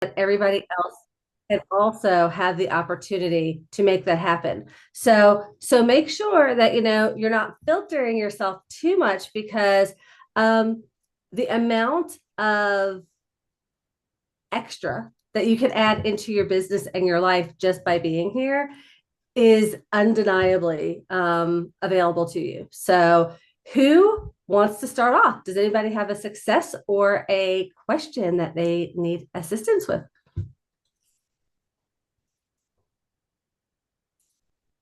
everybody else can also have the opportunity to make that happen. So make sure that you're not filtering yourself too much because um, the amount of extra that you can add into your business and your life just by being here is undeniably available to you. So, who wants to start off? Does anybody have a success or a question that they need assistance with?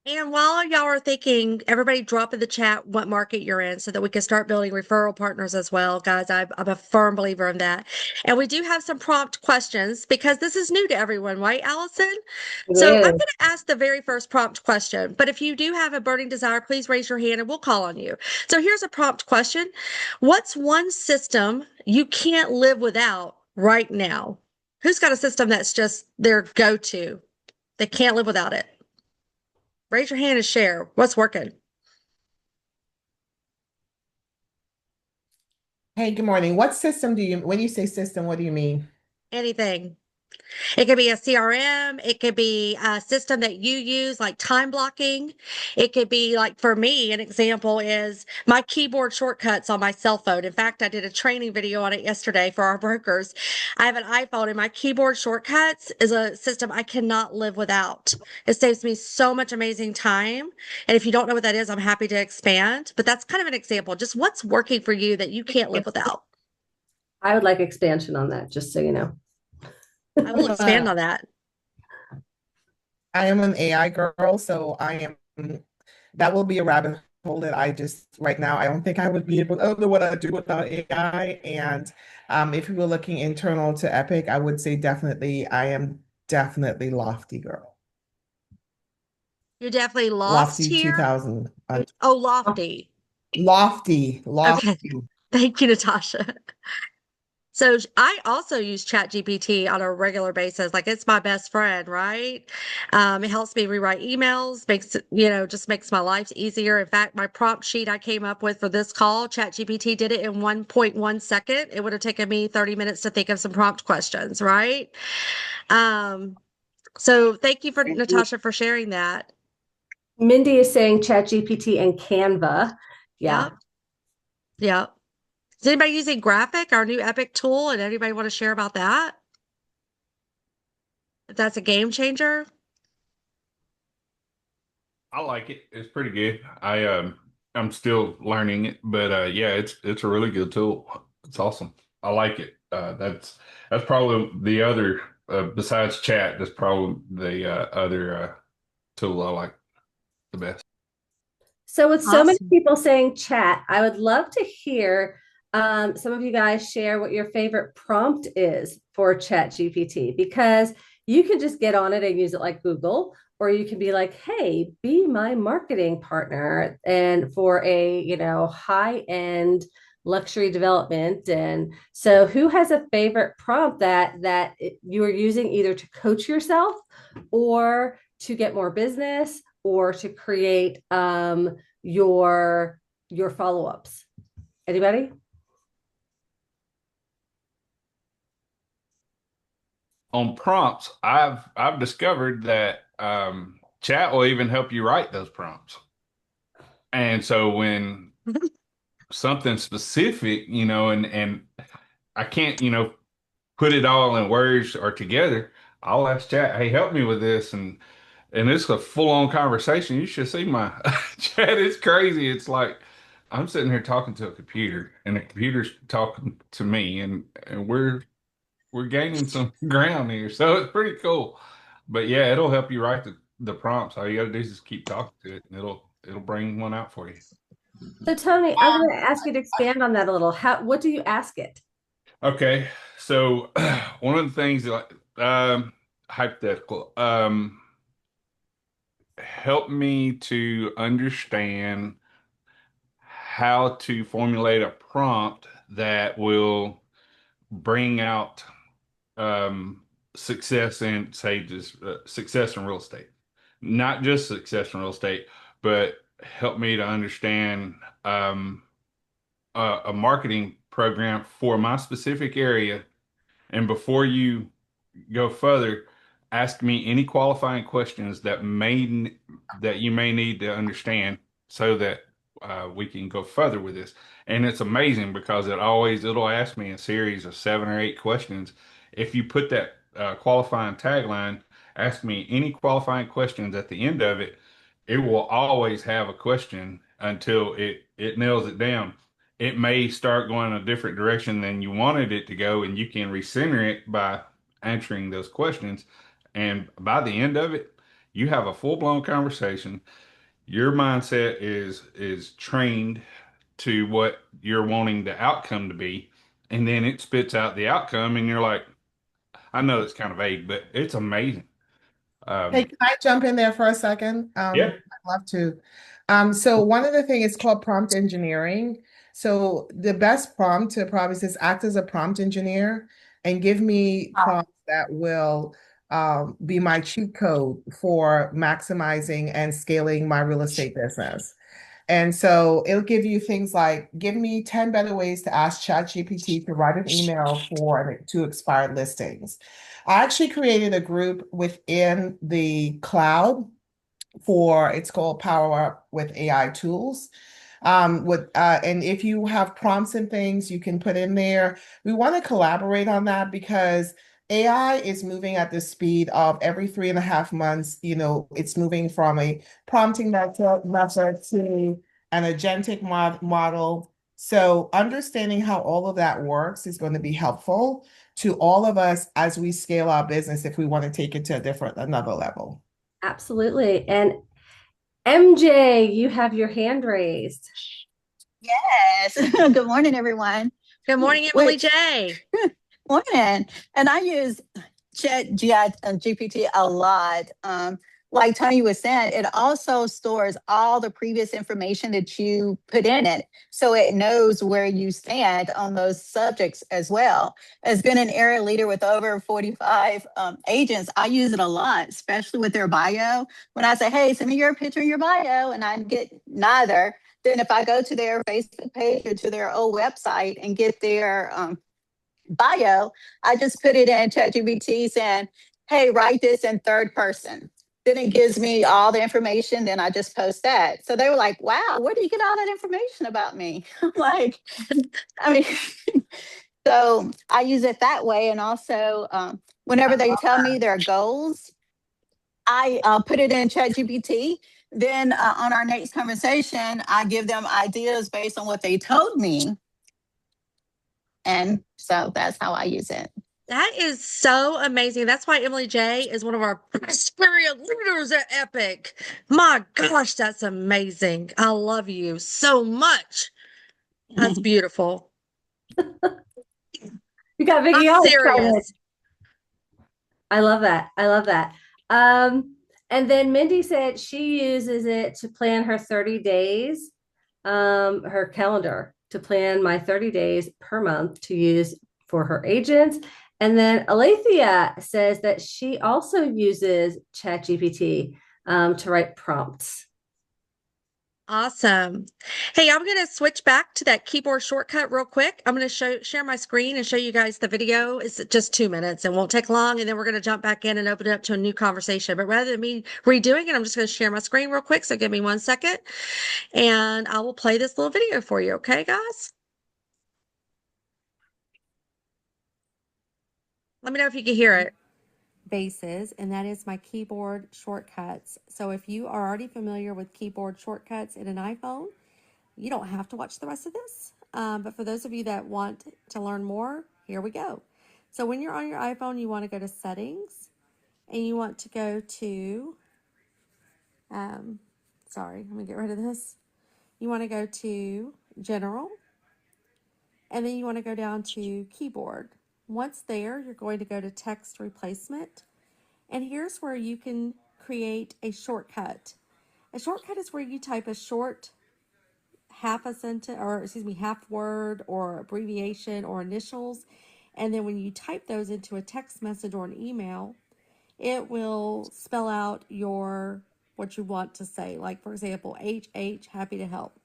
And while y'all are thinking, everybody drop in the chat what market you're in so that we can start building referral partners as well. Guys, I'm a firm believer in that. And we do have some prompt questions because this is new to everyone, right, Allison? It So I'm going is. to ask the very first prompt question. But if you do have a burning desire, please raise your hand and we'll call on you. So here's a prompt question. What's one system you can't live without right now? Who's got a system that's just their go-to? They can't live without it. Raise your hand and share what's working. Hey, good morning. What system when you say system, what do you mean? Anything. It could be a CRM. It could be a system that you use, like time blocking. It could be like for me, an example is my keyboard shortcuts on my cell phone. In fact, I did a training video on it yesterday for our brokers. I have an iPhone and my keyboard shortcuts is a system I cannot live without. It saves me so much amazing time. And if you don't know what that is, I'm happy to expand. But that's kind of an example. Just what's working for you that you can't live without. I would like expansion on that, just so you know. I will expand on that. I am an AI girl, so that will be a rabbit hole that I just right now I don't think I would be able. I don't know what I do without AI. And if you were looking internal to Epic, I would say definitely I am definitely Lofty girl. You're definitely lost Lofty here. 2000. Oh, lofty. Lofty, Okay. lofty. Thank you, Natasha. So I also use ChatGPT on a regular basis. Like it's my best friend, right? It helps me rewrite emails, just makes my life easier. In fact, my prompt sheet I came up with for this call, ChatGPT did it in 1.1 second. It would have taken me 30 minutes to think of some prompt questions, right? Um, so thank you for Natasha for sharing that. Mindy is saying ChatGPT and Canva. Yeah. Yep. Yep. Is anybody using Graphic, our new Epic tool, and anybody want to share about that? If that's a game changer? I like it. It's pretty good. I'm still learning it, but yeah, it's a really good tool. It's awesome. I like it. That's probably the other besides chat, that's probably the other tool I like the best. So, with so many Awesome. people saying chat, I would love to hear some of you guys share what your favorite prompt is for Chat GPT because you can just get on it and use it like Google, or you can be like, hey, be my marketing partner and for a high end luxury development. And so who has a favorite prompt that you are using either to coach yourself or to get more business or to create your follow-ups? Anybody? On prompts, I've discovered that chat will even help you write those prompts. And so when something specific, and I can't, put it all in words or together, I'll ask chat, hey, help me with this. And it's a full-on conversation. You should see my chat. It's crazy. It's like I'm sitting here talking to a computer and the computer's talking to me and we're gaining some ground here. So it's pretty cool. But yeah, it'll help you write the prompts. All you gotta do is just keep talking to it and it'll bring one out for you. So Tony, I want to ask you to expand on that a little. What do you ask it? Okay. So one of the things that hypothetical, help me to understand how to formulate a prompt that will bring out success in, say, just success in real estate. Not just success in real estate, but help me to understand a marketing program for my specific area. And before you go further, ask me any qualifying questions that you may need to understand so that we can go further with this. And it's amazing because it'll ask me a series of 7 or 8 questions. If you put that qualifying tagline, ask me any qualifying questions at the end of it, it will always have a question until it nails it down. It may start going a different direction than you wanted it to go, and you can recenter it by answering those questions. And by the end of it, you have a full-blown conversation. Your mindset is trained to what you're wanting the outcome to be, and then it spits out the outcome, and you're like, I know it's kind of vague, but it's amazing. Hey, Um, can I jump in there for a second? yeah. I'd love to. So one of the things is called prompt engineering. So the best prompt to probably just act as a prompt engineer and give me prompts that will be my cheat code for maximizing and scaling my real estate business. And so it'll give you things like, give me 10 better ways to ask ChatGPT to write an email for to expired listings. I actually created a group within the cloud for it's called Power Up with AI Tools. And if you have prompts and things you can put in there, we want to collaborate on that because AI is moving at the speed of every 3.5 months. It's moving from a prompting method to an agentic model. So understanding how all of that works is going to be helpful to all of us as we scale our business if we want to take it to another level. Absolutely. And MJ, you have your hand raised. Yes. Good morning, everyone. Good morning, Emily J. Morning. And I use GPT a lot. Like Tony was saying, it also stores all the previous information that you put in it. So it knows where you stand on those subjects as well. As been an area leader with over 45 agents, I use it a lot, especially with their bio. When I say, hey, send me your picture and your bio, and I get neither, then if I go to their Facebook page or to their old website and get their bio, I just put it in ChatGPT saying, hey, write this in third person. Then it gives me all the information. Then I just post that. So they were like, wow, where do you get all that information about me? I'm like, I mean, so I use it that way. And also, whenever they tell me their goals, I put it in ChatGPT. Then on our next conversation, I give them ideas based on what they told me. And so that's how I use it. That is so amazing. That's why Emily J is one of our experienced leaders at Epic. My gosh, that's amazing. I love you so much. That's beautiful. You got Vicky I'm all serious. excited. I love that. I love that. And then Mindy said she uses it to plan her 30 days, her calendar to plan my 30 days per month to use for her agents. And then Alethea says that she also uses ChatGPT to write prompts. Awesome. Hey, I'm going to switch back to that keyboard shortcut real quick. I'm going to share my screen and show you guys the video. It's just 2 minutes and won't take long. And then we're going to jump back in and open it up to a new conversation. But rather than me redoing it, I'm just going to share my screen real quick. So give me 1 second and I will play this little video for you. Okay, guys? Let me know if you can hear it. Bases, and that is my keyboard shortcuts. So if you are already familiar with keyboard shortcuts in an iPhone, you don't have to watch the rest of this. But for those of you that want to learn more, here we go. So when you're on your iPhone, you want to go to settings and you want to go to, sorry, let me get rid of this. You want to go to general and then you want to go down to keyboard. Once there, you're going to go to text replacement. And here's where you can create a shortcut. A shortcut is where you type a short half a sentence, or excuse me, half word or abbreviation or initials. And then when you type those into a text message or an email, it will spell out what you want to say. Like, for example, HH, happy to help.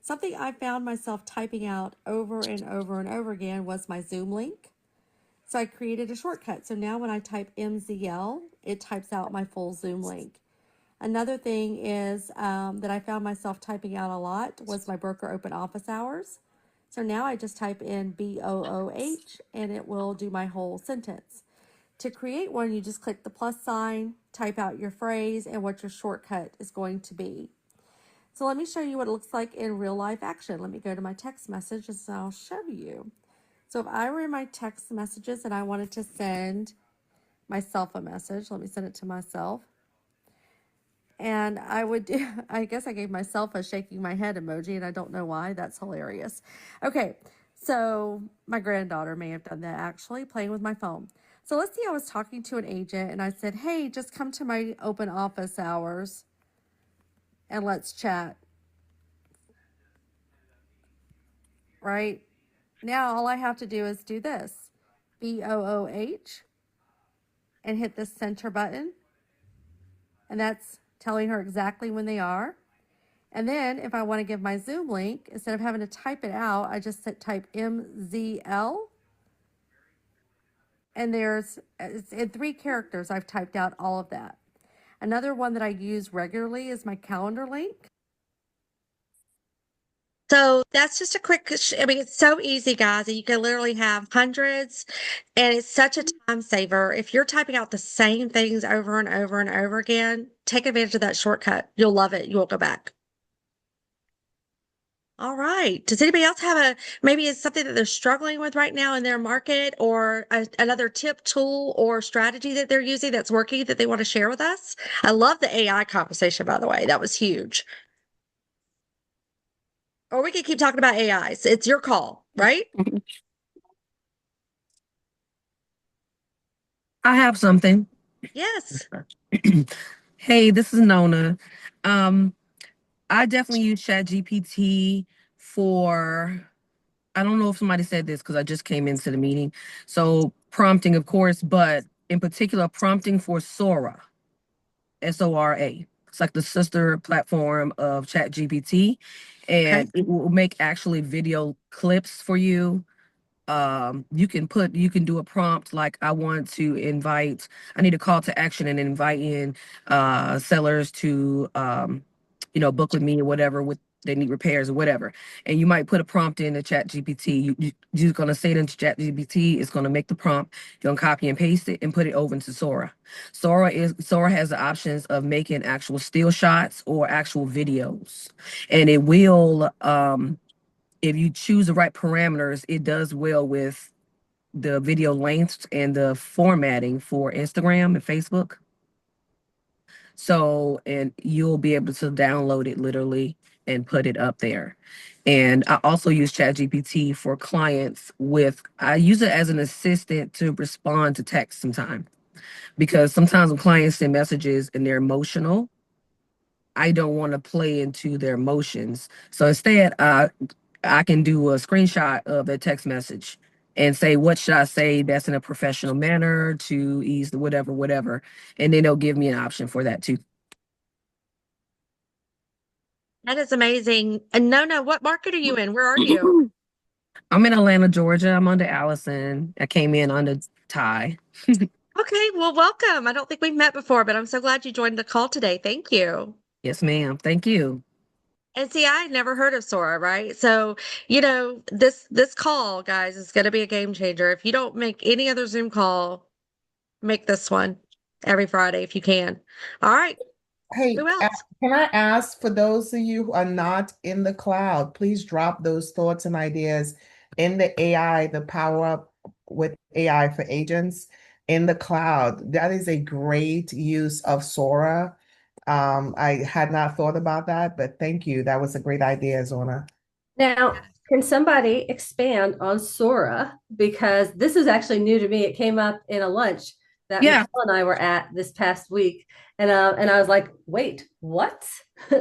Something I found myself typing out over and over and over again was my Zoom link. So I created a shortcut. So now when I type MZL, it types out my full Zoom link. Another thing is that I found myself typing out a lot was my broker open office hours. So now I just type in BOOH and it will do my whole sentence. To create one, you just click the plus sign, type out your phrase and what your shortcut is going to be. So let me show you what it looks like in real life action. Let me go to my text messages and I'll show you. So if I were in my text messages and I wanted to send myself a message, let me send it to myself. And I would do, I guess I gave myself a shaking my head emoji and I don't know why. That's hilarious. Okay, so my granddaughter may have done that actually, playing with my phone. So let's see, I was talking to an agent and I said, hey, just come to my open office hours and let's chat. Right? Now all I have to do is do this, BOOH, and hit the center button. And that's telling her exactly when they are. And then if I want to give my Zoom link, instead of having to type it out, I just type MZL. And it's in 3 characters, I've typed out all of that. Another one that I use regularly is my calendar link. So that's just a quick, it's so easy, guys, and you can literally have hundreds, and it's such a time saver. If you're typing out the same things over and over and over again, take advantage of that shortcut. You'll love it. You won't go back. All right. Does anybody else have maybe it's something that they're struggling with right now in their market, or another tip, tool, or strategy that they're using that's working that they want to share with us? I love the AI conversation, by the way. That was huge. Or we can keep talking about AIs. It's your call, right? I have something. Yes. Hey, this is Nona. I definitely use ChatGPT for, I don't know if somebody said this because I just came into the meeting. So prompting, of course, but in particular, prompting for Sora, SORA. It's like the sister platform of ChatGPT, and it will make actually video clips for you. You can do a prompt like I need a call to action and invite in sellers to book with me or whatever with they need repairs or whatever. And you might put a prompt in the chat GPT. You're gonna say it into chat GPT, it's gonna make the prompt, you're gonna copy and paste it and put it over into Sora. Sora has the options of making actual still shots or actual videos. And it will if you choose the right parameters, it does well with the video lengths and the formatting for Instagram and Facebook. So, and you'll be able to download it literally and put it up there. And I also use ChatGPT for clients I use it as an assistant to respond to text sometimes. Because sometimes when clients send messages and they're emotional, I don't want to play into their emotions. So instead, I can do a screenshot of the text message and say, what should I say that's in a professional manner to ease the whatever. And then they'll give me an option for that too. That is amazing. And Nona, what market are you in? Where are you? I'm in Atlanta, Georgia. I'm under Allison. I came in under Ty. Okay, well, welcome. I don't think we've met before, but I'm so glad you joined the call today. Thank you. Yes, ma'am. Thank you. And see, I had never heard of Sora, right? So, this call, guys, is going to be a game changer. If you don't make any other Zoom call, make this one every Friday if you can. All right. Hey, Who else? can I ask for those of you who are not in the cloud, please drop those thoughts and ideas in the AI, the Power Up with AI for Agents in the cloud. That is a great use of Sora. I had not thought about that, but thank you. That was a great idea, Zona. Now, can somebody expand on Sora? Because this is actually new to me. It came up in a lunch that Yeah. Michelle and I were at this past week. And I was like, wait, what?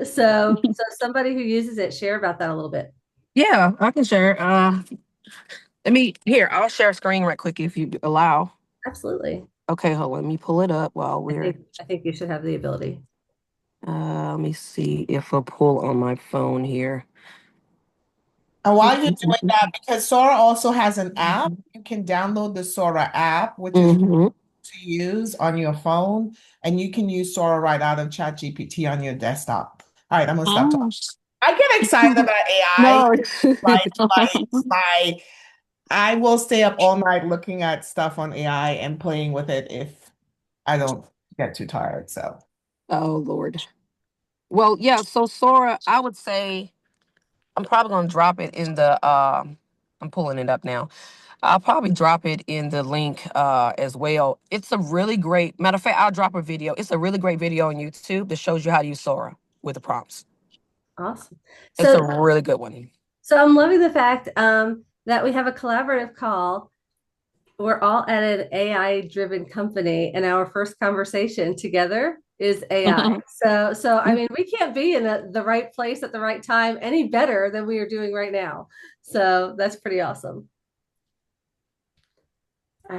So somebody who uses it, share about that a little bit. Yeah, I can share. I'll share a screen right quick if you allow. Absolutely. Okay, hold on. Let me pull it up while I think you should have the ability. Let me see if I'll pull on my phone here. And while you're doing that, because Sora also has an app, you can download the Sora app, which is Mhm. to use on your phone, and you can use Sora right out of ChatGPT on your desktop. All right, I'm gonna stop talking. Oh. I get excited about AI. No. Like I will stay up all night looking at stuff on AI and playing with it if I don't get too tired. So Oh Lord. Well, yeah, so Sora, I would say I'm probably gonna drop it in the I'm pulling it up now. I'll probably drop it in the link as well. It's a really great matter of fact, I'll drop a video. It's a really great video on YouTube that shows you how to use Sora with the prompts. Awesome. It's So a really good one. so I'm loving the fact that we have a collaborative call. We're all at an AI driven company, and our first conversation together is AI. So I mean, we can't be in the right place at the right time any better than we are doing right now. So that's pretty awesome.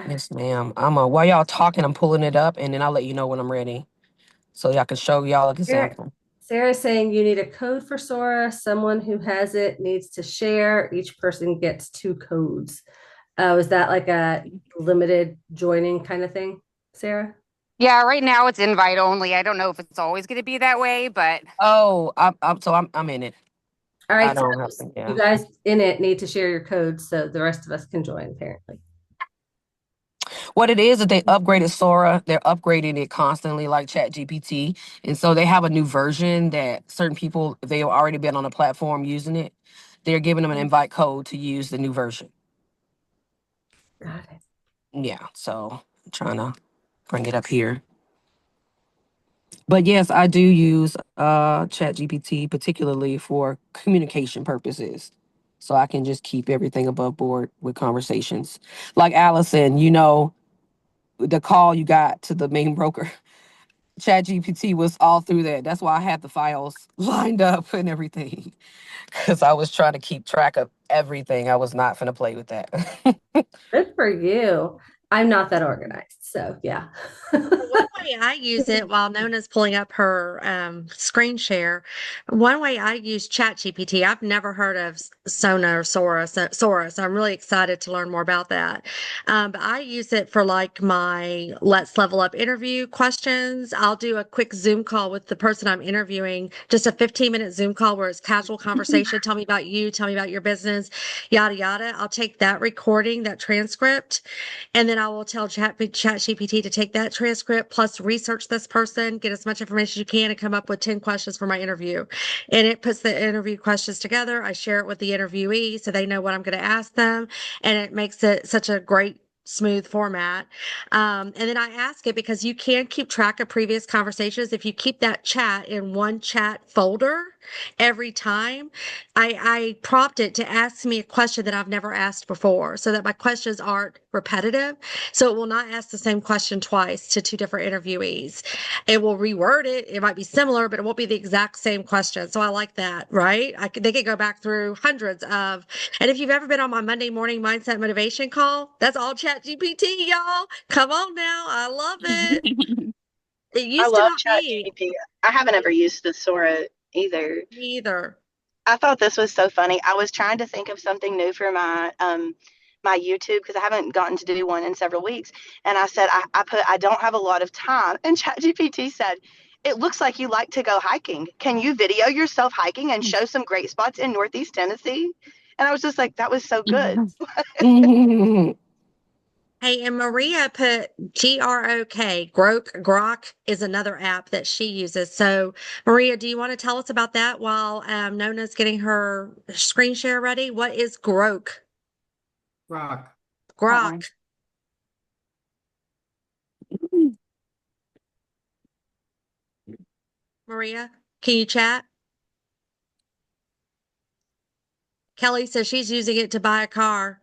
Yes, ma'am. While y'all talking, I'm pulling it up and then I'll let you know when I'm ready. So y'all can show y'all an Sarah, example. Sarah's saying you need a code for Sora. Someone who has it needs to share. Each person gets 2 codes. Is that like a limited joining kind of thing, Sarah? Yeah, right now it's invite only. I don't know if it's always going to be that way, but Oh, I'm in it. All I right, so don't have to, you yeah. guys in it need to share your codes so the rest of us can join, apparently. What it is that they upgraded Sora. They're upgrading it constantly like ChatGPT. And so they have a new version that certain people, if they've already been on a platform using it, they're giving them an invite code to use the new version. Got it. Yeah, so I'm trying to bring it up here. But yes, I do use ChatGPT particularly for communication purposes. So I can just keep everything above board with conversations. Like Allison, the call you got to the main broker, ChatGPT was all through that. That's why I had the files lined up and everything. Because I was trying to keep track of everything. I was not gonna play with that. Good for you. I'm not that organized, so yeah. One way I use it while Nona's pulling up her screen share, one way I use ChatGPT, I've never heard of Sona or Sora, so I'm really excited to learn more about that. But I use it for like my Let's Level Up interview questions. I'll do a quick Zoom call with the person I'm interviewing, just a 15-minute Zoom call where it's casual conversation. Tell me about you, tell me about your business, yada, yada. I'll take that recording, that transcript, and then I will tell ChatGPT to take that transcript plus research this person, get as much information as you can, and come up with 10 questions for my interview. And it puts the interview questions together. I share it with the interviewee so they know what I'm going to ask them. And it makes it such a great smooth format. And then I ask it because you can keep track of previous conversations. If you keep that chat in one chat folder every time, I prompt it to ask me a question that I've never asked before so that my questions aren't repetitive. So it will not ask the same question twice to 2 different interviewees. It will reword it. It might be similar, but it won't be the exact same question. So I like that, right? They could go back through hundreds of, and if you've ever been on my Monday morning mindset motivation call, that's all Chat GPT, y'all. Come on now. I love it. It I used to love not be ChatGPT. I haven't ever used the Sora either. me either. I thought this was so funny. I was trying to think of something new for my YouTube because I haven't gotten to do one in several weeks. And I said I put I don't have a lot of time. And ChatGPT said, "It looks like you like to go hiking. Can you video yourself hiking and show some great spots in Northeast Tennessee?" And I was just like, that was so good. Hey, and Maria put Grok. Grok is another app that she uses. So, Maria, do you want to tell us about that while Nona's getting her screen share ready? What is Grok? Rock. Grok. Maria, can you chat? Kelly says she's using it to buy a car.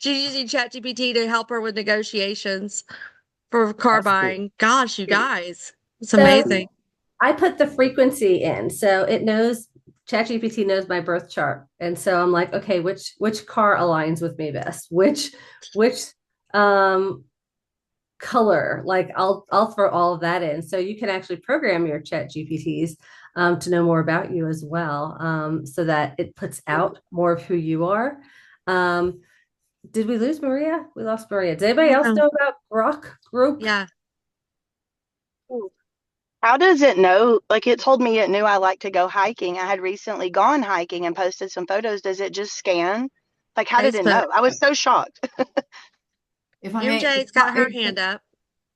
She's using ChatGPT to help her with negotiations for car that's cool. buying. Gosh, you guys, it's So amazing. I put the frequency in, so it knows ChatGPT knows my birth chart, and so I'm like, okay, which car aligns with me best? Which color? Like I'll throw all of that in, so you can actually program your ChatGPTs to know more about you as well, so that it puts out more of who you are. Um, did we lose Maria? We lost Maria. Does anybody else Yeah. know about Grok Group? Yeah. How does it know? Like it told me it knew I like to go hiking. I had recently gone hiking and posted some photos. Does it just scan? Like, how did it Facebook. know? I was so shocked. If I may, MJ's got her hand up.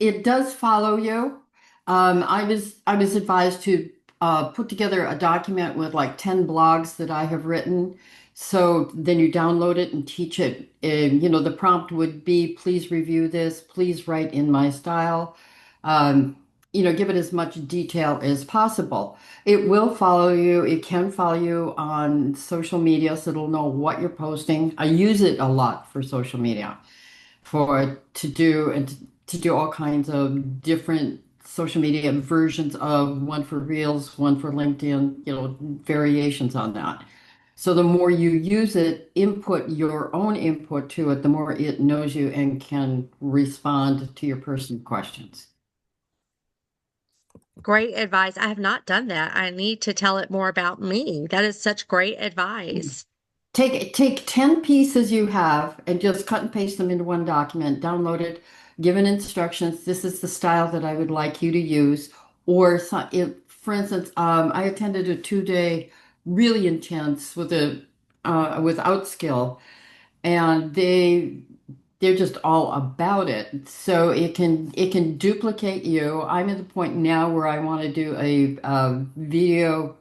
it does follow you. I was advised to put together a document with like 10 blogs that I have written. So then you download it and teach it. And, the prompt would be, please review this, please write in my style. Um, give it as much detail as possible. It will follow you. It can follow you on social media, so it'll know what you're posting. I use it a lot for social media for to do all kinds of different social media versions of one for Reels, one for LinkedIn, variations on that. So the more you use it, input your own input to it, the more it knows you and can respond to your personal questions. Great advice. I have not done that. I need to tell it more about me. That is such great advice. Take 10 pieces you have and just cut and paste them into one document, download it, given instructions. This is the style that I would like you to use. Or for instance, I attended a 2-day really intense without skill, and they're just all about it. So it can duplicate you. I'm at the point now where I want to do a video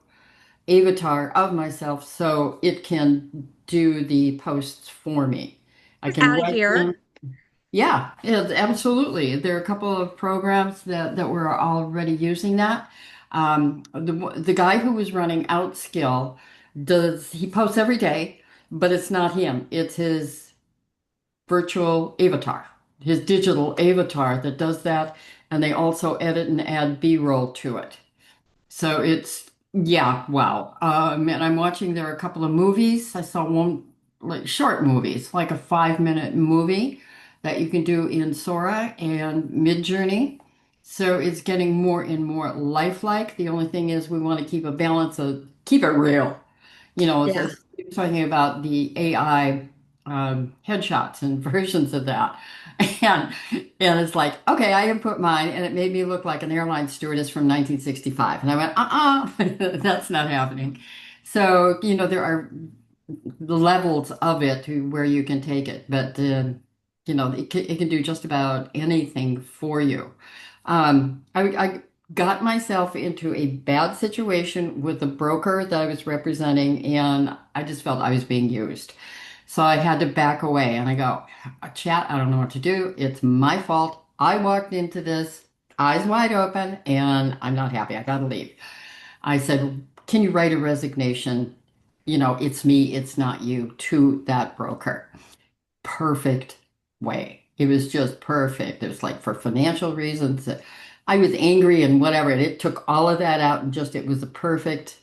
avatar of myself so it can do the posts for me. I can Out of write here. them. Yeah, absolutely. There are a couple of programs that were already using that. The guy who was running Outskill he posts every day, but it's not him. It's his virtual avatar, his digital avatar that does that. And they also edit and add B-roll to it. So yeah, wow. And I'm watching, there are a couple of movies. I saw one, like short movies, like a 5-minute movie that you can do in Sora and Midjourney. So it's getting more and more lifelike. The only thing is we want to keep a balance of, keep it real. Yeah. Talking about the AI headshots and versions of that. And it's like, okay, I input mine, and it made me look like an airline stewardess from 1965. And I went, that's not happening. So, there are the levels of it to where you can take it, but it can do just about anything for you. I got myself into a bad situation with a broker that I was representing, and I just felt I was being used. So I had to back away, and I go, chat, I don't know what to do. It's my fault. I walked into this eyes wide open, and I'm not happy. I got to leave. I said, can you write a resignation? It's me, it's not you, to that broker. Perfect way. It was just perfect. It was like for financial reasons. I was angry and whatever, and it took all of that out, and it was a perfect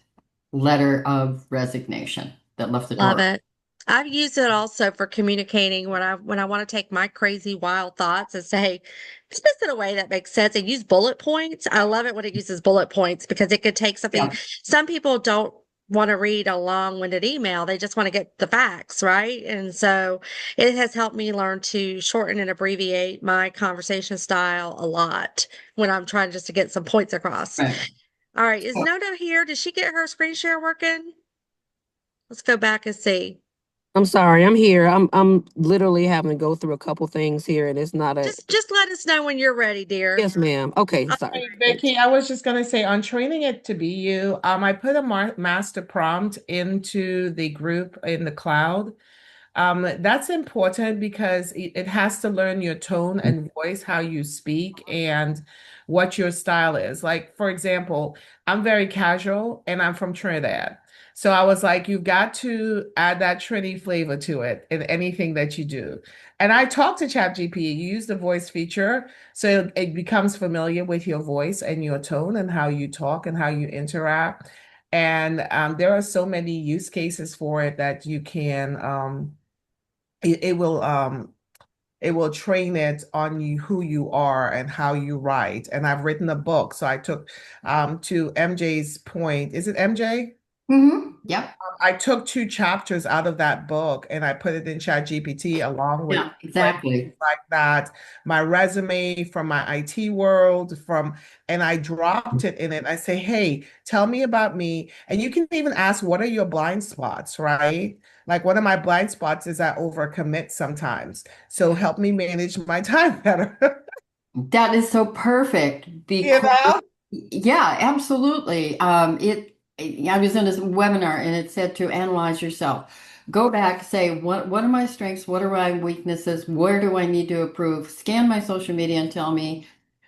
letter of resignation that left the Love door. it. I've used it also for communicating when I want to take my crazy wild thoughts and say, just in a way that makes sense, and use bullet points. I love it when it uses bullet points because it could take something. Yeah. Some people don't want to read a long-winded email. They just want to get the facts, right? And so it has helped me learn to shorten and abbreviate my conversation style a lot when I'm trying just to get some points across. Right. All right. Is Nona here? Did she get her screen share working? Let's go back and see. I'm sorry, I'm here. I'm literally having to go through a couple things here, and it's not a. Just let us know when you're ready, dear. Yes, ma'am. Okay, sorry. Hey, Becky, I was just gonna say on training it to be you, I put a master prompt into the group in the cloud. That's important because it has to learn your tone and voice, how you speak, and what your style is. Like, for example, I'm very casual and I'm from Trinidad. So I was like, you've got to add that Trini flavor to it in anything that you do. And I talked to ChatGPT, you use the voice feature, so it becomes familiar with your voice and your tone and how you talk and how you interact. And there are so many use cases for it that you can it will it will train it on you, who you are and how you write. And I've written a book. So I took to MJ's point. Is it MJ? Yep. I took 2 chapters out of that book and I put it in ChatGPT along with Yeah, exactly. like that, my resume from my IT world, and I dropped it in it. I say, hey, tell me about me. And you can even ask, what are your blind spots, right? Like one of my blind spots is I overcommit sometimes. So help me manage my time better. That is so perfect You because, know? yeah, absolutely. I was in a webinar and it said to analyze yourself. Go back, say, what are my strengths? What are my weaknesses? Where do I need to improve? Scan my social media and tell me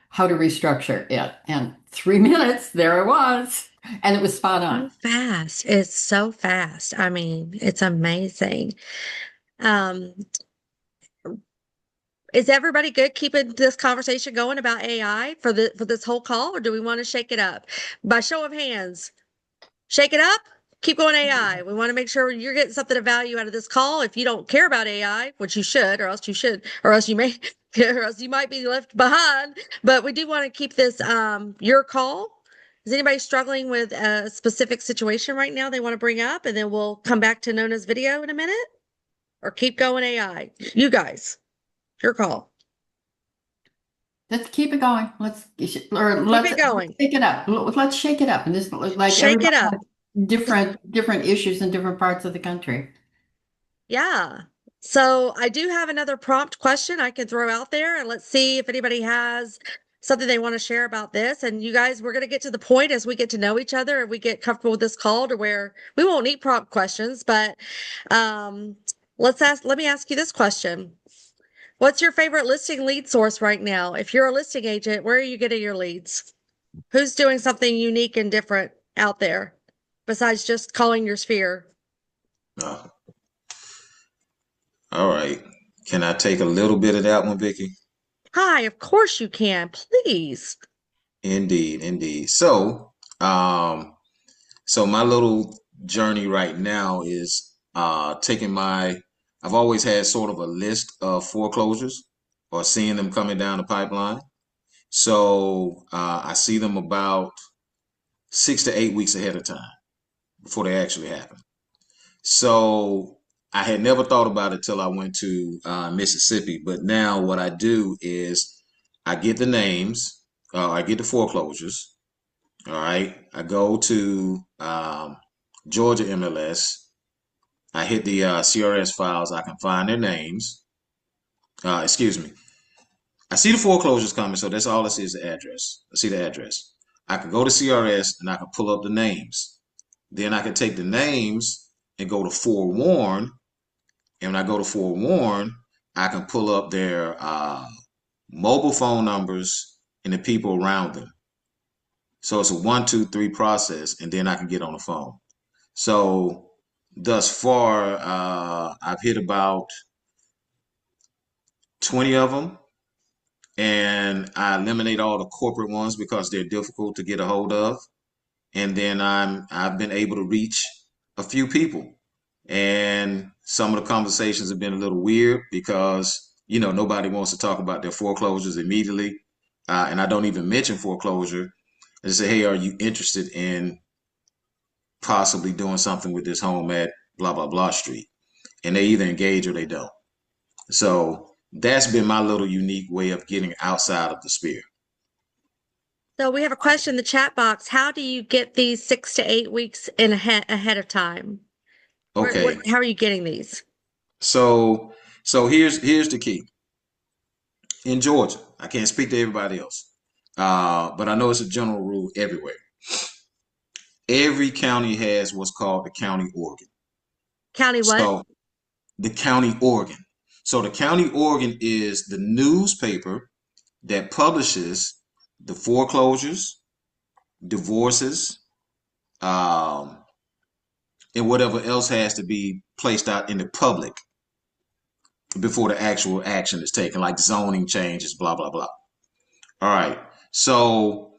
how to restructure it. And 3 minutes, there it was. And it was spot So on. fast. It's so fast. I mean, it's amazing. Um, is everybody good keeping this conversation going about AI for this whole call, or do we want to shake it up? By show of hands, shake it up, keep going AI. We want to make sure you're getting something of value out of this call. If you don't care about AI, which you should, or else you may, or else you might be left behind. But we do want to keep this your call. Is anybody struggling with a specific situation right now they want to bring up, and then we'll come back to Nona's video in a minute, or keep going AI? You guys, your call. Let's keep it going. Let's Keep it going. shake it up. Let's shake it up. And this, like, Shake it everybody up. has different issues in different parts of the country. Yeah. So I do have another prompt question I can throw out there, and let's see if anybody has something they want to share about this. And you guys, we're going to get to the point as we get to know each other and we get comfortable with this call to where we won't need prompt questions, but let me ask you this question. What's your favorite listing lead source right now? If you're a listing agent, where are you getting your leads? Who's doing something unique and different out there besides just calling your sphere? Uh, all right. Can I take a little bit of that one, Vicky? Hi, of course you can. Please. Indeed, indeed. So my little journey right now is I've always had sort of a list of foreclosures or seeing them coming down the pipeline. So I see them about 6 to 8 weeks ahead of time before they actually happen. So I had never thought about it till I went to Mississippi. But now what I do is I get the names, I get the foreclosures. All right. I go to Georgia MLS. I hit the CRS files. I can find their names. Excuse me. I see the foreclosures coming, so that's all I see is the address. I see the address. I can go to CRS and I can pull up the names. Then I can take the names and go to forewarn. And when I go to forewarn, I can pull up their mobile phone numbers and the people around them. So it's a 1, 2, 3 process, and then I can get on the phone. So thus far, I've hit about 20 of them, and I eliminate all the corporate ones because they're difficult to get a hold of. And then I've been able to reach a few people. And some of the conversations have been a little weird because, nobody wants to talk about their foreclosures immediately. And I don't even mention foreclosure. I just say, hey, are you interested in possibly doing something with this home at blah, blah, blah street? And they either engage or they don't. So that's been my little unique way of getting outside of the sphere. So we have a question in the chat box. How do you get these 6 to 8 weeks in ahead of time? Okay. How are you getting these? So here's the key. In Georgia, I can't speak to everybody else, but I know it's a general rule everywhere. Every county has what's called the county organ. County what? So the county organ. So the county organ is the newspaper that publishes the foreclosures, divorces, and whatever else has to be placed out in the public before the actual action is taken, like zoning changes, blah, blah, blah. All right. So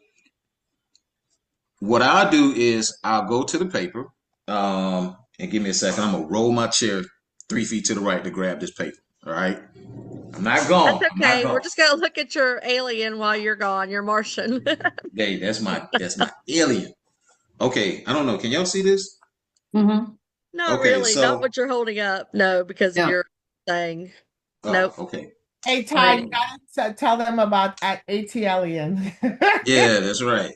what I'll do is I'll go to the paper, and give me a second. I'm going to roll my chair 3 feet to the right to grab this paper. All right. I'm not gone. That's I'm not okay. We're gone. just gonna look at your alien while you're gone, your Martian. Hey, that's my alien. Okay, I don't know. Can y'all see this? Mm-hmm. Not Okay, really, not so what you're holding up. No, because of Yeah. your thing. oh, Nope. okay. Hey, All Ty, right. you gotta tell them about at ATLian. Yeah, that's right.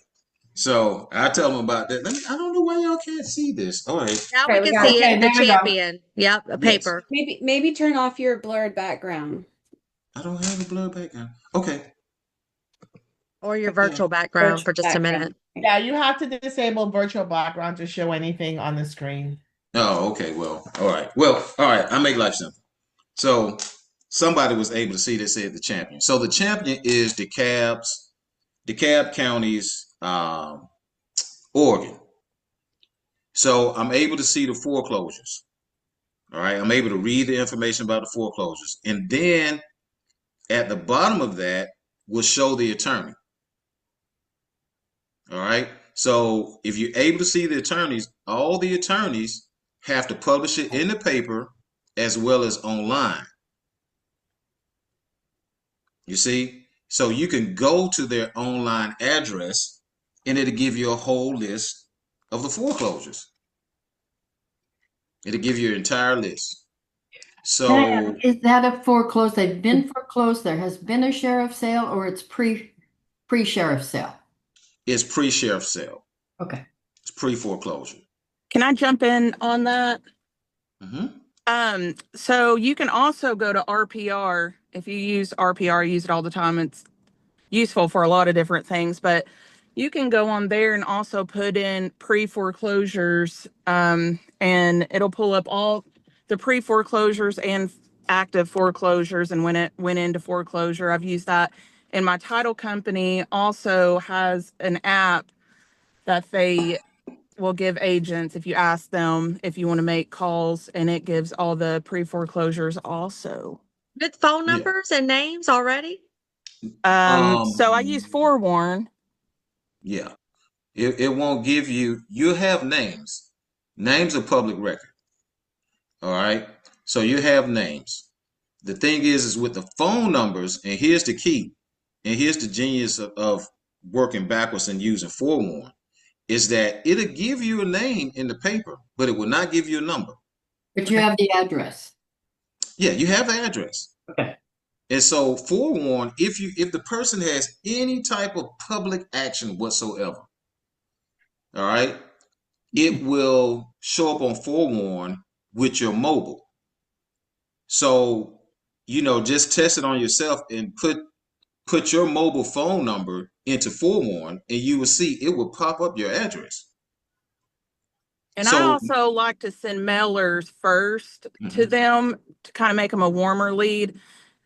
So I tell them about that. I don't know why y'all can't see this. All right. Now we Okay, we can got see it. it. Okay, The there we go. champion. Yep, a Yes. paper. Maybe turn off your blurred background. I don't have a blur background. Okay. Or your Yeah. virtual background Virtual for just a minute. background. Yeah, you have to disable virtual background to show anything on the screen. Oh, okay. Well, all right. Well, all right. I make life simple. So somebody was able to see this said the champion. So the champion is DeKalb County's Oregon. So I'm able to see the foreclosures. All right. I'm able to read the information about the foreclosures. And then at the bottom of that will show the attorney. All right. So if you're able to see the attorneys, all the attorneys have to publish it in the paper as well as online. You see? So you can go to their online address and it'll give you a whole list of the foreclosures. It'll give you your entire list. So Is that a foreclosed? They've been foreclosed. There has been a sheriff sale, or it's pre-sheriff sale. it's pre-sheriff sale. Okay. It's pre-foreclosure. Can I jump in on that? So you can also go to RPR. If you use RPR, use it all the time. It's useful for a lot of different things, but you can go on there and also put in pre-foreclosures, and it'll pull up all the pre-foreclosures and active foreclosures and when it went into foreclosure. I've used that. And my title company also has an app that they will give agents if you ask them if you want to make calls, and it gives all the pre-foreclosures also. With phone Yeah. numbers and names already? So I use Forewarn. Yeah. It won't give you have names. Names are public record. All right. So you have names. The thing is with the phone numbers, and here's the key, and here's the genius of working backwards and using Forewarn, is that it'll give you a name in the paper, but it will not give you a number. But you have the address. Yeah, you have the address. Okay. And so Forewarn, if the person has any type of public action whatsoever, all right, it will show up on Forewarn with your mobile. So, just test it on yourself and put your mobile phone number into Forewarn, and you will see it will pop up your address. And I also like to send mailers first to them to kind of make them a warmer lead.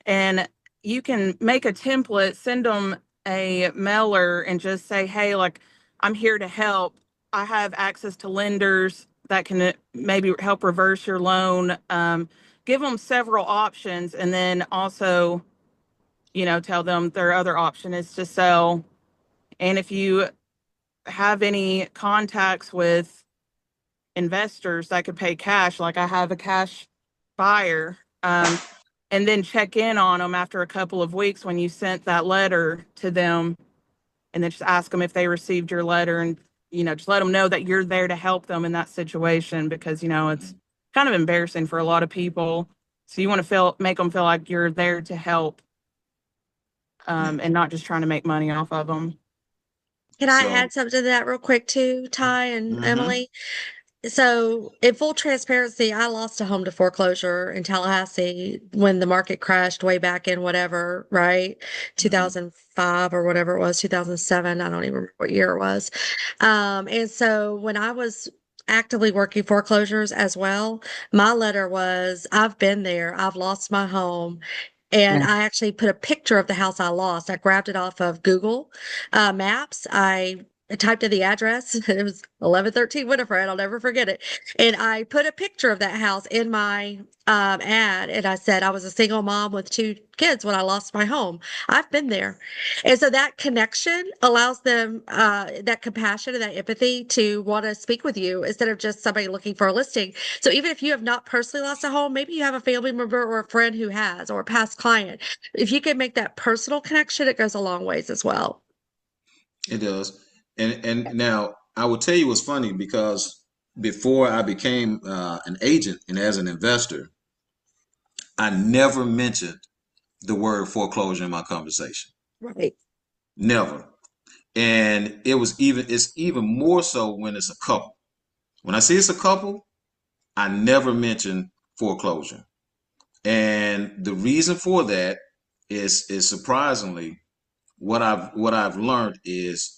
And you can make a template, send them a mailer and just say, hey, like, I'm here to help. I have access to lenders that can maybe help reverse your loan. Give them several options, and then also, tell them their other option is to sell. And if you have any contacts with investors that could pay cash, like I have a cash buyer, and then check in on them after a couple of weeks when you sent that letter to them, and then just ask them if they received your letter, and just let them know that you're there to help them in that situation, because it's kind of embarrassing for a lot of people. So you want to make them feel like you're there to help, and not just trying to make money off of them. Can I add something to that real quick too, Ty and Emily? So, in full transparency, I lost a home to foreclosure in Tallahassee when the market crashed way back in whatever, right? 2005 or whatever it was, 2007. I don't even remember what year it was. And so when I was actively working foreclosures as well, my letter was, I've been there, I've lost my home. And I actually put a picture of the house I lost. I grabbed it off of Google Maps. I I typed in the address. It was 1113 Winifred. I'll never forget it. And I put a picture of that house in my ad. And I said, I was a single mom with 2 kids when I lost my home. I've been there. And so that connection allows them that compassion and that empathy to want to speak with you instead of just somebody looking for a listing. So even if you have not personally lost a home, maybe you have a family member or a friend who has, or a past client. If you can make that personal connection, it goes a long ways as well. It does. And now I will tell you what's funny, because before I became an agent and as an investor, I never mentioned the word foreclosure in my conversation. Right. Never. And it's even more so when it's a couple. When I see it's a couple, I never mention foreclosure. And the reason for that is surprisingly, what I've learned is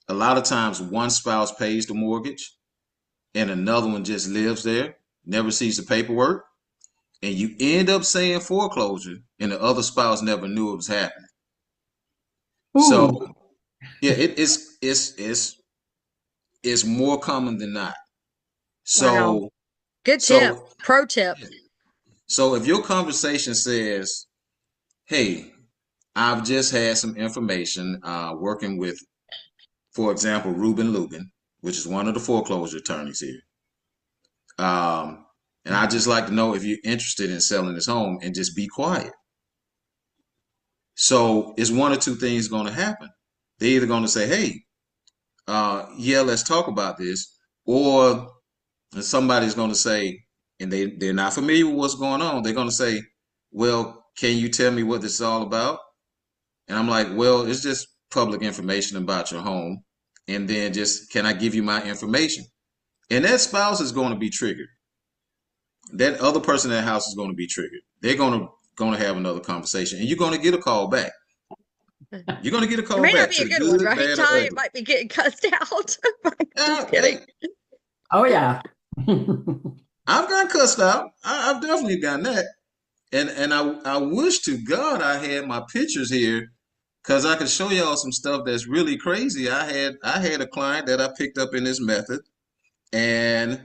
a lot of times one spouse pays the mortgage and another one just lives there, never sees the paperwork, and you end up saying foreclosure and the other spouse never knew it was happening. Ooh. So yeah, it's more common than not. So Wow. Good tip. Pro tip. So if your conversation says, hey, I've just had some information working with, for example, Ruben Lubin, which is one of the foreclosure attorneys here. And I just like to know if you're interested in selling this home, and just be quiet. So it's one or two things going to happen. They're either going to say, hey, yeah, let's talk about this. Or somebody's going to say, and they're not familiar with what's going on. They're going to say, well, can you tell me what this is all about? And I'm like, well, it's just public information about your home. And then just, can I give you my information? And that spouse is going to be triggered. That other person in that house is going to be triggered. They're going to have another conversation, and you're going to get a call back. You're going to get a call It may back. not be a good one, right, Ty? It might be getting cussed out. Just kidding. Oh, yeah. I've gotten cussed out. I've definitely gotten that. And I wish to God I had my pictures here, because I could show y'all some stuff that's really crazy. I had a client that I picked up in this method, and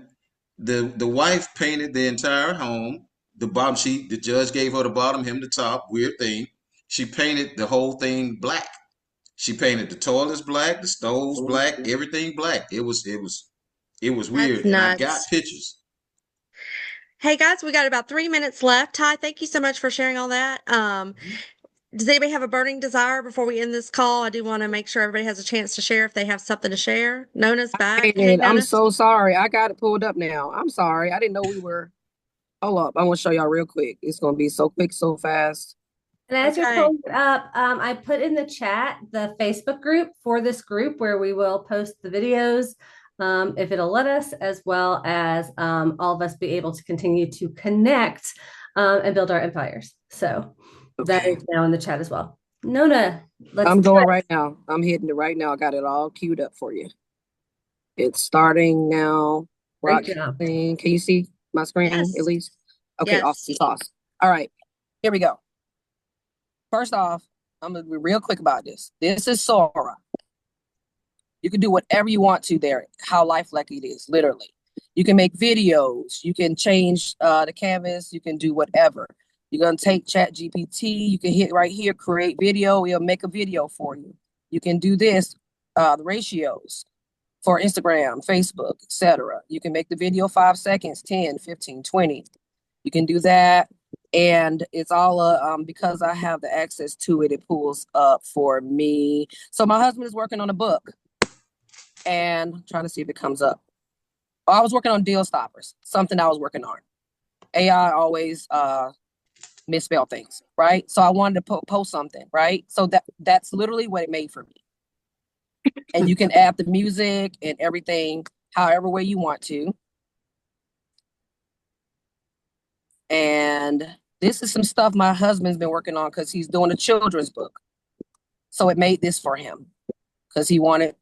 the wife painted the entire home. The bottom sheet, the judge gave her the bottom, him the top. Weird thing. She painted the whole thing black. She painted the toilets black, the stoves black, everything black. It was weird. And I've got pictures. Hey guys, we got about 3 minutes left. Ty, thank you so much for sharing all that. Does anybody have a burning desire before we end this call? I do want to make sure everybody has a chance to share if they have something to share. Nona's back. Hey, I'm Nona. so sorry. I got it pulled up now. I'm sorry. I didn't know we were. Hold up. I want to show y'all real quick. It's going to be so quick, so fast. And as you're pulling it up, I put in the chat the Facebook group for this group where we will post the videos, if it'll let us, as well as all of us be able to continue to connect and build our empires. So that is now in the chat as well. Nona, I'm going right now. I'm hitting it right now. I got it all queued up for you. It's starting now. Great job. Can you see my screen at least? Okay, yes. Awesome sauce. All right, here we go. First off, I'm going to be real quick about this. This is Sora. You can do whatever you want to there, how lifelike it is, literally. You can make videos. You can change the canvas. You can do whatever. You're going to take ChatGPT. You can hit right here, create video. It'll make a video for you. You can do this, the ratios for Instagram, Facebook, etc. You can make the video 5 seconds, 10, 15, 20. You can do that. And it's all because I have the access to it, it pulls up for me. So my husband is working on a book, and I'm trying to see if it comes up. Oh, I was working on Deal Stoppers, something I was working on. AI always misspell things, right? So I wanted to post something, right? So that's literally what it made for me. And you can add the music and everything however way you want to. And this is some stuff my husband's been working on because he's doing a children's book. So it made this for him because he wanted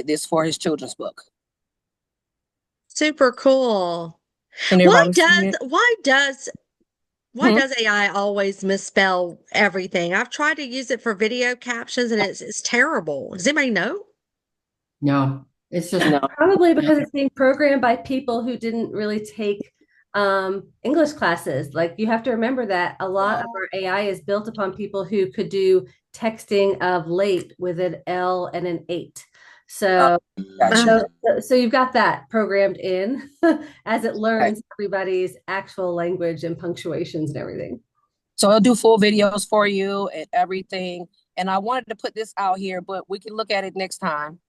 this for his children's book. Super cool. Why does AI always misspell everything? I've tried to use it for video captions and it's terrible. Does anybody know? No, it's just No. Probably because it's being programmed by people who didn't really take English classes. Like you have to remember that a lot of our AI is built upon people who could do texting of late with an L and an 8. So, Gotcha. so you've got that programmed in as it learns everybody's actual language and punctuations and everything. So it'll do full videos for you and everything. And I wanted to put this out here, but we can look at it next time.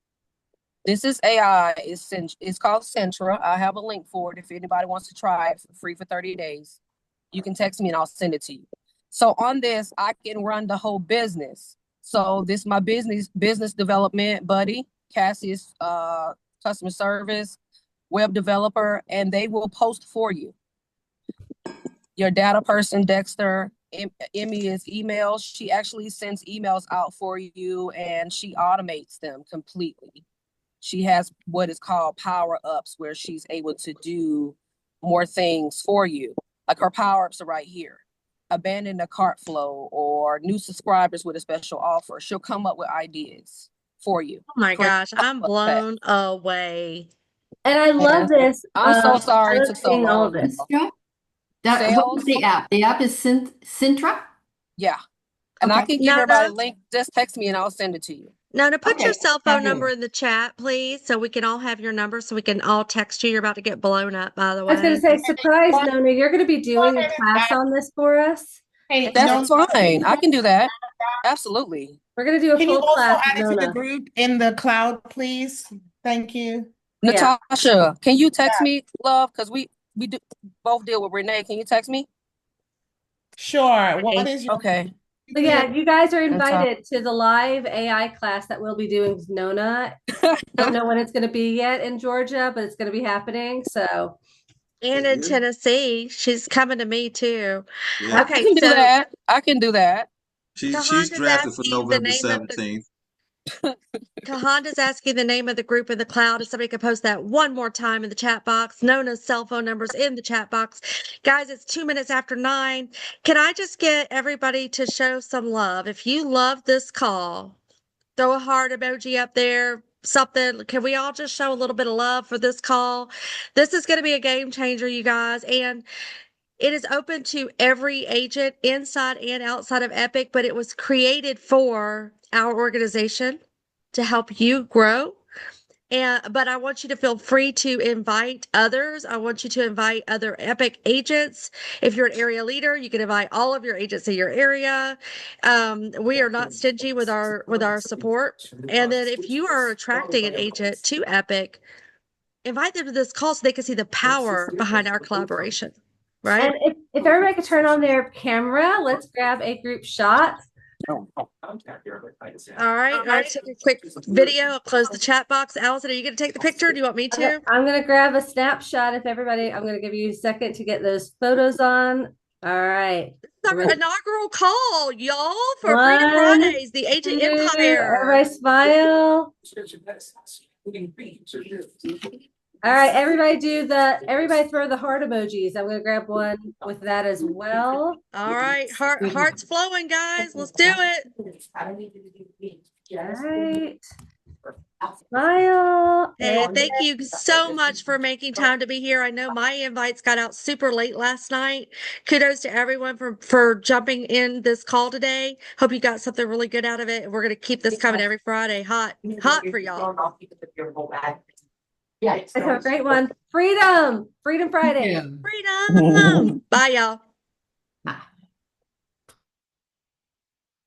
This is AI. It's called Centra. I have a link for it if anybody wants to try it for free for 30 days. You can text me and I'll send it to you. So on this, I can run the whole business. So this is my business development buddy. Cassie is customer service, web developer, and they will post for you. Your data person, Dexter, Emmy is emails. She actually sends emails out for you and she automates them completely. She has what is called power ups where she's able to do more things for you. Like her power ups are right here. Abandon the cart flow or new subscribers with a special offer. She'll come up with ideas for you. Oh my gosh, I'm blown away. And I love this. I'm so sorry it took so seeing all long. of this. What was the app? The app is Centra? Yeah. And I Okay. can give everybody a link. Just text me and I'll send it to you. Now, to put Okay. your cell phone number in the chat, please, so we can all have your number, so we can all text you. You're about to get blown up, by the I way. was going to say, surprise, Nona, you're going to be doing a class on this for us. That's fine. I can do that. Absolutely. We're going to do a Can you full also class add it with to the Nona. group in the cloud, please? Thank you. Yeah. Natasha, can you text me, love? Because we do both deal with Renee. Can you text me? Sure. What is your Okay. So yeah, you guys are invited to the live AI class that we'll be doing with Nona. Don't know when it's going to be yet in Georgia, but it's going to be happening. So, and in Tennessee, she's coming to me too. Yeah. Okay, I can do so that. I can do that. She's drafted for November 17th. Kahanda's asking the name of the group in the cloud. If somebody could post that one more time in the chat box. Nona's cell phone numbers in the chat box. Guys, it's 2 minutes after 9. Can I just get everybody to show some love? If you love this call, throw a heart emoji up there. Something. Can we all just show a little bit of love for this call? This is going to be a game changer, you guys. And it is open to every agent inside and outside of Epic, but it was created for our organization to help you grow. But I want you to feel free to invite others. I want you to invite other Epic agents. If you're an area leader, you can invite all of your agents in your area. We are not stingy with our support. And then if you are attracting an agent to Epic, invite them to this call so they can see the power behind our collaboration. Right? And if everybody could turn on their camera, let's grab a group shot. All right, let's take a quick video. I'll close the chat box. Allison, are you going to take the picture? Do you want me to? I'm going to grab a snapshot. I'm going to give you a second to get those photos on. All right. This is our inaugural call, y'all, for Freedom Fridays, the Agent Empire. Everybody smile. All right, everybody throw the heart emojis. I'm going to grab one with that as well. All right, hearts flowing, guys. Let's do it. All right. Smile. Hey, thank you so much for making time to be here. I know my invites got out super late last night. Kudos to everyone for jumping in this call today. Hope you got something really good out of it. We're going to keep this coming every Friday. Hot for y'all. Yeah, have a great one. Freedom Friday. Freedom. Bye, y'all.